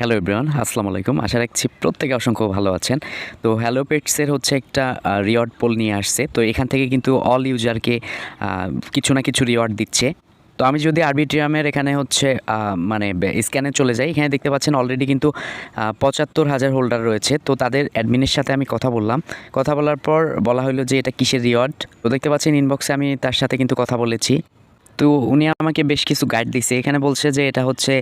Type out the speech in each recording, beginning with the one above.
Hello everyone, আসসালামু আলাইকুম। আশা রাখছি প্রত্যেকে অসংখ্য ভালো আছেন। তো হ্যালো পেটসের হচ্ছে একটা রিওয়ার্ড পোল নিয়ে আসছে। তো এখান থেকে কিন্তু অল ইউজারকে কিছু না কিছু রিওয়ার্ড দিচ্ছে। তো আমি যদি আরবিট্রিয়ামের এখানে হচ্ছে মানে স্ক্যানে চলে যাই, এখানে দেখতে পাচ্ছেন অলরেডি কিন্তু ৭৫,০০০ হোল্ডার রয়েছে। তো তাদের অ্যাডমিনের সাথে আমি কথা বললাম। কথা বলার পর বলা হলো যে এটা কিসের রিওয়ার্ড। তো দেখতে পাচ্ছেন ইনবক্সে আমি তার সাথে কিন্তু কথা বলেছি। তো উনি আমাকে বেশ কিছু গাইড দিছে। এখানে বলছে যে এটা হচ্ছে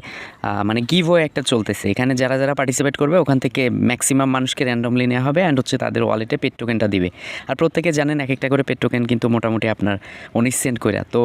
মানে গিভওয়ে একটা চলতেছে। এখানে যারা পার্টিসিপেট করবে ওখান থেকে ম্যাক্সিমাম মানুষকে র্যান্ডমলি নেওয়া হবে অ্যান্ড হচ্ছে তাদের ওয়ালেটে পেড টোকেনটা দিবে। আর প্রত্যেকে জানেন একটা করে পেড টোকেন কিন্তু মোটামুটি আপনার ১৯ সেন্ট কইরা। তো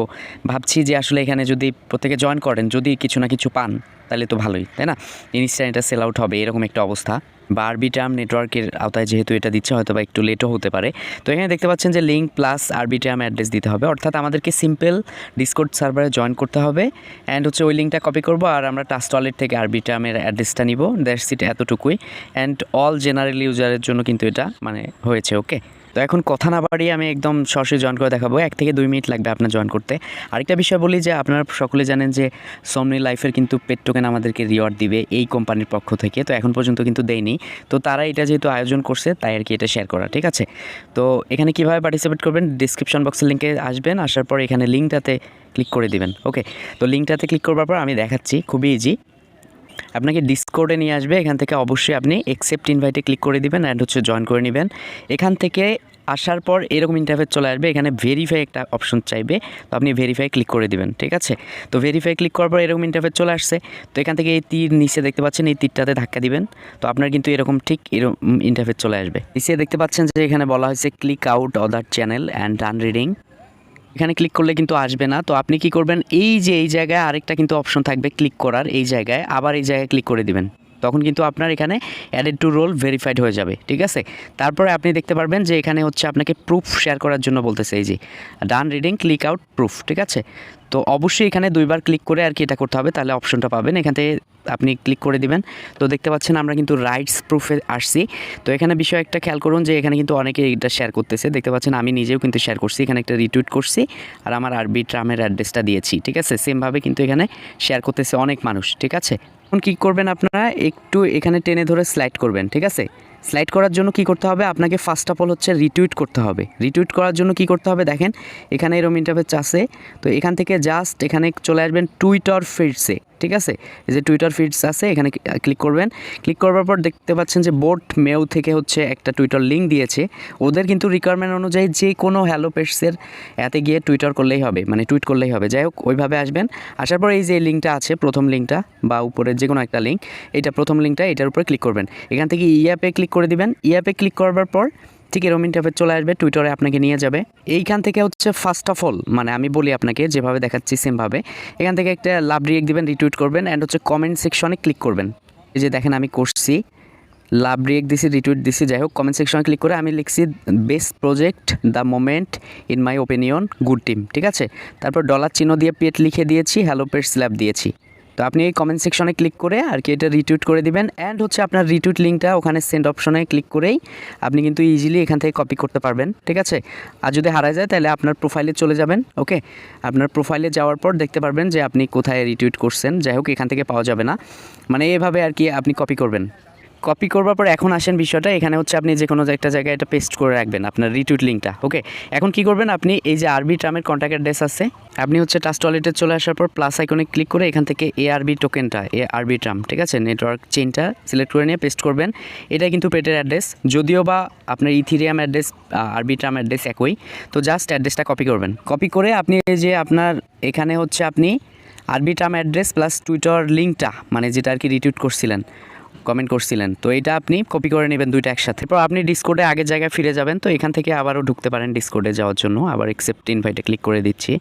ভাবছি যে আসলে এখানে যদি প্রত্যেকে জয়েন করেন, যদি কিছু না কিছু পান তাহলে তো ভালোই, তাই না? ইনস্ট্যান্ট এটা সেল আউট হবে এরকম একটা অবস্থা। বা আরবিট্রাম নেটওয়ার্কের আওতায় যেহেতু এটা দিচ্ছে, হয়তো বা একটু লেটও হতে পারে। তো এখানে দেখতে পাচ্ছেন যে লিঙ্ক প্লাস আরবিট্রাম অ্যাড্রেস দিতে হবে, অর্থাৎ আমাদেরকে সিম্পল ডিসকর্ড সার্ভারে জয়েন করতে হবে অ্যান্ড হচ্ছে ওই লিঙ্কটা কপি করব আর আমরা ট্রাস্ট ওয়ালেট থেকে আরবিট্রামের অ্যাড্রেসটা নিব। দ্যাটস ইট, এতটুকুই। অ্যান্ড অল জেনারেল ইউজারের জন্য কিন্তু এটা মানে হয়েছে। ওকে, তো এখন কথা না বাড়িয়ে আমি একদম সরাসরি জয়েন করে দেখাবো। 1 থেকে 2 মিনিট লাগবে আপনার জয়েন করতে। আরেকটা বিষয় বলি যে আপনারা সকলে জানেন যে সোমনি লাইফের কিন্তু পেড টোকেন আমাদেরকে রিওয়ার্ড দিবে এই কোম্পানির পক্ষ থেকে। তো এখন পর্যন্ত কিন্তু দেয়নি। তো তারা এটা যেহেতু আয়োজন করছে তাই আর কি এটা শেয়ার করা, ঠিক আছে? তো এখানে কীভাবে পার্টিসিপেট করবেন, ডিসক্রিপশন বক্সের লিঙ্কে আসবেন, আসার পর এখানে লিঙ্কটাতে ক্লিক করে দিবেন। ওকে, তো লিঙ্কটাতে ক্লিক করবার পর আমি দেখাচ্ছি, খুবই ইজি। আপনাকে ডিসকর্ডে নিয়ে আসবে। এখান থেকে অবশ্যই আপনি অ্যাকসেপ্ট ইনভাইটে ক্লিক করে দিবেন অ্যান্ড হচ্ছে জয়েন করে নেবেন। এখান থেকে আসার পর এরকম ইন্টারফেস চলে আসবে। এখানে ভেরিফাই একটা অপশন চাইবে, তো আপনি ভেরিফাই ক্লিক করে দিবেন, ঠিক আছে? তো ভেরিফাই ক্লিক করার পর এরকম ইন্টারফেস চলে আসছে। তো এখান থেকে এই তীর নিচে দেখতে পাচ্ছেন, এই তীরটাতে ধাক্কা দিবেন। তো আপনার কিন্তু এরকম ঠিক এরকম ইন্টারফেস চলে আসবে। নিচে দেখতে পাচ্ছেন যে এখানে বলা হয়েছে click out other channel and done reading. এখানে ক্লিক করলে কিন্তু আসবে না। তো আপনি কি করবেন, এই যে এই জায়গায় আরেকটা কিন্তু অপশন থাকবে ক্লিক করার, এই জায়গায় আবার এই জায়গায় ক্লিক করে দিবেন। তখন কিন্তু আপনার এখানে অ্যাডেড টু রোল ভেরিফাইড হয়ে যাবে, ঠিক আছে? তারপরে আপনি দেখতে পারবেন যে এখানে হচ্ছে আপনাকে প্রুফ শেয়ার করার জন্য বলতেছে, এই যে ডান রিডিং ক্লিক আউট প্রুফ, ঠিক আছে? তো অবশ্যই এখানে 2বার ক্লিক করে আর কি এটা করতে হবে, তাহলে অপশনটা পাবেন। এখান থেকে আপনি ক্লিক করে দিবেন। তো দেখতে পাচ্ছেন আমরা কিন্তু রাইটস প্রুফে আসছি। তো এখানে বিষয় একটা খেয়াল করুন যে এখানে কিন্তু অনেকে এটা শেয়ার করতেছে। দেখতে পাচ্ছেন আমি নিজেও কিন্তু শেয়ার করছি, এখানে একটা রিটুইট করছি আর আমার আরবিট্রামের অ্যাড্রেসটা দিয়েছি, ঠিক আছে? সেমভাবে কিন্তু এখানে শেয়ার করতেছে অনেক মানুষ, ঠিক আছে? এখন কী করবেন, আপনারা একটু এখানে টেনে ধরে স্লাইড করবেন, ঠিক আছে? স্লাইড করার জন্য কি করতে হবে, আপনাকে ফার্স্ট অফ অল হচ্ছে রিটুইট করতে হবে। রিটুইট করার জন্য কি করতে হবে দেখেন, এখানে এরকম ইন্টারফেস আছে। তো এখান থেকে জাস্ট এখানে চলে আসবেন টুইটার ফিডসে, ঠিক আছে? এই যে টুইটার ফিডস আছে, এখানে ক্লিক করবেন। ক্লিক করবার পর দেখতে পাচ্ছেন যে বোট মেউ থেকে হচ্ছে একটা টুইটার লিঙ্ক দিয়েছে। ওদের কিন্তু রিকোয়ারমেন্ট অনুযায়ী যে কোনো হ্যালো পেটসের এতে গিয়ে টুইটার করলেই হবে, মানে টুইট করলেই হবে। যাই হোক, ওইভাবে আসবেন। আসার পর এই যে লিঙ্কটা আছে, প্রথম লিঙ্কটা বা উপরের যে কোনো একটা লিঙ্ক, এইটা প্রথম লিঙ্কটা, এটার উপরে ক্লিক করবেন। এখান থেকে ইয়াপে ক্লিক করে দিবেন। ইয়াপে ক্লিক করবার পর ঠিক এরকম ইন্টারফেস চলে আসবে, টুইটারে আপনাকে নিয়ে যাবে। এইখান থেকে হচ্ছে ফার্স্ট অফ অল, মানে আমি বলি আপনাকে যেভাবে দেখাচ্ছি সেমভাবে, এখান থেকে একটা লাভ রিয়েক্ট দিবেন, রিটুইট করবেন অ্যান্ড হচ্ছে কমেন্ট সেকশনে ক্লিক করবেন। এই যে দেখেন আমি করছি, লাভ রিয়েক্ট দিছি, রিটুইট দিছি। যাই হোক, কমেন্ট সেকশনে ক্লিক করে আমি লিখছি best project the moment in my opinion good team, ঠিক আছে? তারপর ডলার চিহ্ন দিয়ে পেট লিখে দিয়েছি, হ্যালো পেটস ল্যাব দিয়েছি। তো আপনি এই কমেন্ট সেকশনে ক্লিক করে আর কি এটা রিটুইট করে দিবেন অ্যান্ড হচ্ছে আপনার রিটুইট লিঙ্কটা ওখানে সেন্ড অপশনে ক্লিক করেই আপনি কিন্তু ইজিলি এখান থেকে কপি করতে পারবেন, ঠিক আছে? আর যদি হারায় যায় তাহলে আপনার প্রোফাইলে চলে যাবেন। ওকে, আপনার প্রোফাইলে যাওয়ার পর দেখতে পারবেন যে আপনি কোথায় রিটুইট করছেন। যাই হোক, এখান থেকে পাওয়া যাবে না, মানে এভাবে আর কি আপনি কপি করবেন। কপি করবার পর এখন আসেন বিষয়টা, এখানে হচ্ছে আপনি যে কোনো একটা জায়গায় এটা পেস্ট করে রাখবেন আপনার রিটুইট লিঙ্কটা। ওকে, এখন কি করবেন, আপনি এই যে আরবিট্রামের কন্ট্যাক্ট অ্যাড্রেস আছে, আপনি হচ্ছে ট্রাস্ট ওয়ালেটে চলে আসার পর প্লাস আইকনে ক্লিক করে এখান থেকে এআরবি টোকেনটা, আরবিট্রাম, ঠিক আছে, নেটওয়ার্ক চেইনটা সিলেক্ট করে নিয়ে পেস্ট করবেন। এটা কিন্তু পেটের অ্যাড্রেস, যদিও বা আপনার ইথিরিয়াম অ্যাড্রেস আরবিট্রাম অ্যাড্রেস একই। তো জাস্ট অ্যাড্রেসটা কপি করবেন। কপি করে আপনি এই যে আপনার এখানে হচ্ছে আপনি আরবিট্রাম অ্যাড্রেস প্লাস টুইটার লিঙ্কটা, মানে যেটা আর কি রিটুইট করছিলেন, কমেন্ট করছিলেন, তো এটা আপনি কপি করে নেবেন দুইটা একসাথে। এরপর আপনি ডিসকর্ডে আগের জায়গায় ফিরে যাবেন। তো এখান থেকে আবারও ঢুকতে পারেন ডিসকর্ডে যাওয়ার জন্য। আবার অ্যাকসেপ্ট ইনভাইটে ক্লিক করে দিচ্ছি,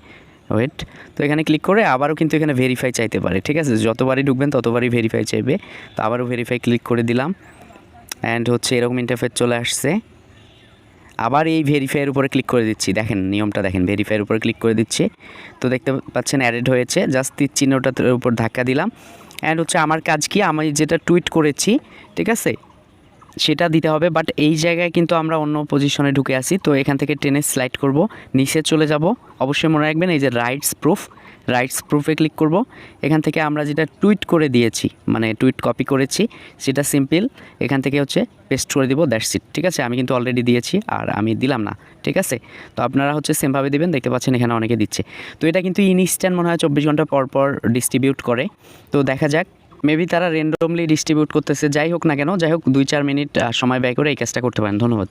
ওয়েট। তো এখানে ক্লিক করে আবারও কিন্তু এখানে ভেরিফাই চাইতে পারে, ঠিক আছে? যতবারই ঢুকবেন ততবারই ভেরিফাই চাইবে। তো আবারও ভেরিফাই ক্লিক করে দিলাম অ্যান্ড হচ্ছে এরকম ইন্টারফেস চলে আসছে। আবার এই ভেরিফাইয়ের উপরে ক্লিক করে দিচ্ছি, দেখেন নিয়মটা দেখেন, ভেরিফাইয়ের উপরে ক্লিক করে দিচ্ছি। তো দেখতে পাচ্ছেন অ্যাডেড হয়েছে, জাস্ট তীর চিহ্নটার উপর ধাক্কা দিলাম অ্যান্ড হচ্ছে আমার কাজ কি, আমি যেটা টুইট করেছি, ঠিক আছে, সেটা দিতে হবে। বাট এই জায়গায় কিন্তু আমরা অন্য পজিশনে ঢুকে আসি। তো এখান থেকে টেনে স্লাইড করব, নিচে চলে যাব। অবশ্যই মনে রাখবেন এই যে রাইটস প্রুফ, রাইটস প্রুফে ক্লিক করব। এখান থেকে আমরা যেটা টুইট করে দিয়েছি, মানে টুইট কপি করেছি, সেটা সিম্পল এখান থেকে হচ্ছে পেস্ট করে দিব, দ্যাটস ইট। ঠিক আছে, আমি কিন্তু অলরেডি দিয়েছি আর আমি দিলাম না। ঠিক আছে, তো আপনারা হচ্ছে সেমভাবে দিবেন, দেখতে পাচ্ছেন এখানে অনেকে দিচ্ছে। তো এটা কিন্তু ইনস্ট্যান্ট মনে হয় 24 ঘন্টা পর পর ডিস্ট্রিবিউট করে। তো দেখা যাক, মেবি তারা র্যান্ডমলি ডিস্ট্রিবিউট করতেছে, যাই হোক না কেন, যাই হোক 2-4 মিনিট সময় ব্যয় করে এই কাজটা করতে পারেন। ধন্যবাদ।